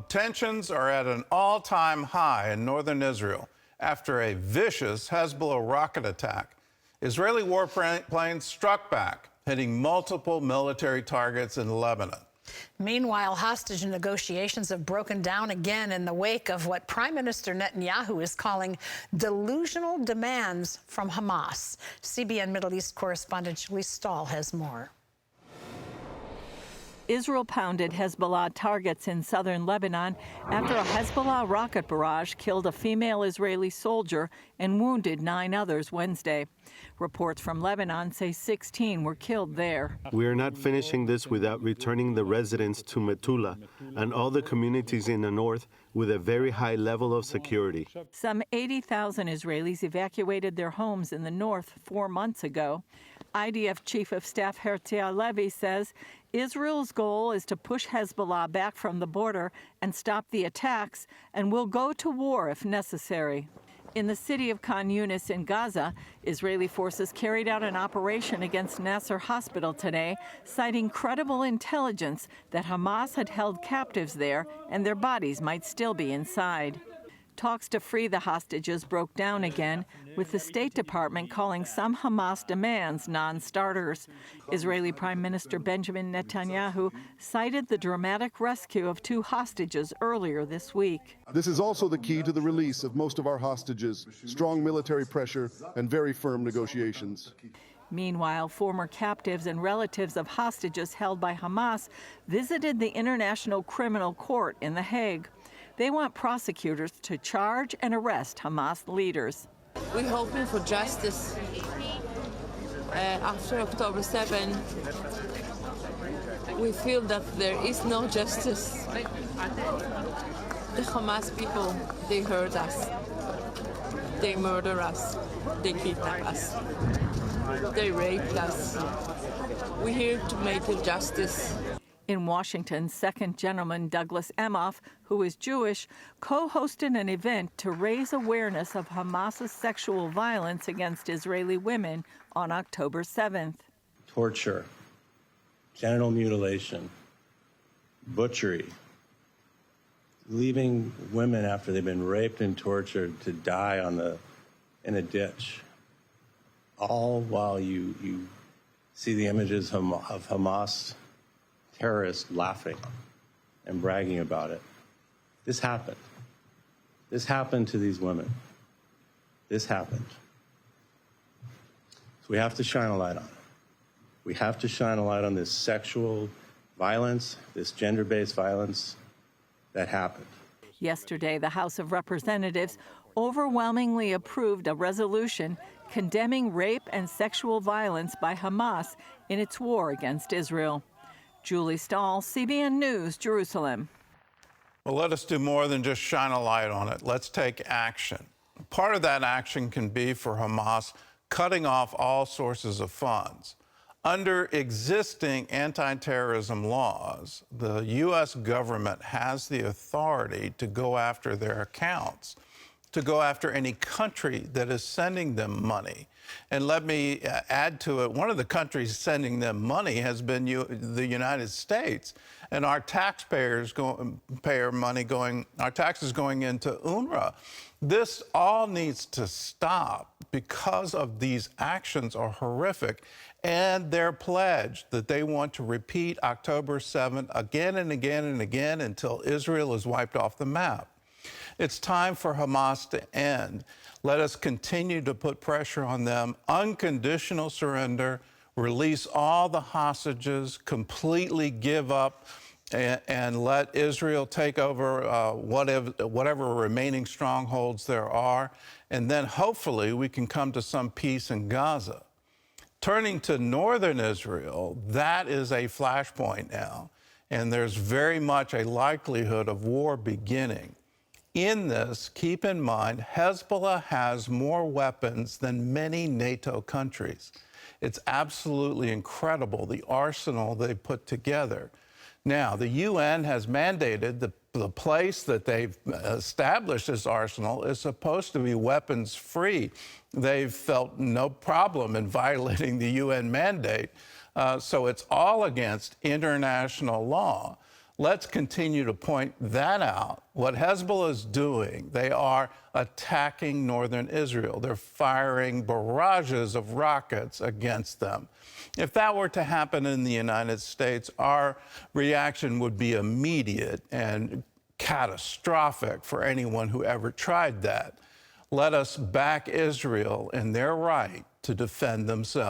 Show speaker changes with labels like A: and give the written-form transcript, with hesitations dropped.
A: Tensions are at an all-time high in northern Israel after a vicious Hezbollah rocket attack. Israeli warplanes struck back, hitting multiple military targets in Lebanon.
B: Meanwhile, hostage negotiations have broken down again in the wake of what Prime Minister Netanyahu is calling delusional demands from Hamas. CBN Middle East correspondent Stahl has more.
C: Israel pounded Hezbollah targets in southern Lebanon after a Hezbollah rocket barrage killed a female Israeli soldier and wounded 9 others Wednesday. Reports from Lebanon say 16 were killed there.
D: We are not finishing this without returning the residents to Metulla and all the communities in the north with a very high level of security.
C: Some 80,000 Israelis evacuated their homes in the north 4 months ago. IDF Chief of Staff Herzi Halevi says Israel's goal is to push Hezbollah back from the border and stop the attacks, and will go to war if necessary. In the city of Khan Yunis in Gaza, Israeli forces carried out an operation against Nasser Hospital today, citing credible intelligence that Hamas had held captives there and their bodies might still be inside. Talks to free the hostages broke down again, with the State Department calling some Hamas demands non-starters. Israeli Prime Minister Benjamin Netanyahu cited the dramatic rescue of 2 hostages earlier this week.
E: This is also the key to the release of most of our hostages, strong military pressure and very firm negotiations.
C: Meanwhile, former captives and relatives of hostages held by Hamas visited the International Criminal Court in The Hague. They want prosecutors to charge and arrest Hamas leaders.
F: We're hoping for justice. After October 7, we feel that there is no justice. The Hamas people, they hurt us. They murder us. They kidnap us. They raped us. We're here to make justice.
C: In Washington, Second Gentleman Douglas Emhoff, who is Jewish, co-hosted an event to raise awareness of Hamas's sexual violence against Israeli women on October 7th.
G: Torture, genital mutilation, butchery, leaving women after they've been raped and tortured to die in a ditch, all while you see the images of Hamas terrorists laughing and bragging about it. This happened. This happened to these women. This happened. So we have to shine a light on it. We have to shine a light on this sexual violence, this gender-based violence that happened.
C: Yesterday, the House of Representatives overwhelmingly approved a resolution condemning rape and sexual violence by Hamas in its war against Israel. Julie Stahl, CBN News, Jerusalem.
A: Well, let us do more than just shine a light on it. Let's take action. Part of that action can be for Hamas cutting off all sources of funds. Under existing anti-terrorism laws, the U.S. government has the authority to go after their accounts, to go after any country that is sending them money. And let me add to it, one of the countries sending them money has been the United States. And our taxpayers our taxes going into UNRWA. This all needs to stop because of these actions are horrific, and their pledge that they want to repeat October 7th again and again and again until Israel is wiped off the map. It's time for Hamas to end. Let us continue to put pressure on them. Unconditional surrender, release all the hostages, completely give up, and let Israel take over whatever remaining strongholds there are. And then hopefully we can come to some peace in Gaza. Turning to northern Israel, that is a flashpoint now. And there's very much a likelihood of war beginning. In this, keep in mind, Hezbollah has more weapons than many NATO countries. It's absolutely incredible, the arsenal they put together. Now, the UN has mandated the place that they've established this arsenal is supposed to be weapons-free. They've felt no problem in violating the UN mandate, so it's all against international law. Let's continue to point that out. What Hezbollah is doing, they are attacking northern Israel. They're firing barrages of rockets against them. If that were to happen in the United States, our reaction would be immediate and catastrophic for anyone who ever tried that. Let us back Israel in their right to defend themselves.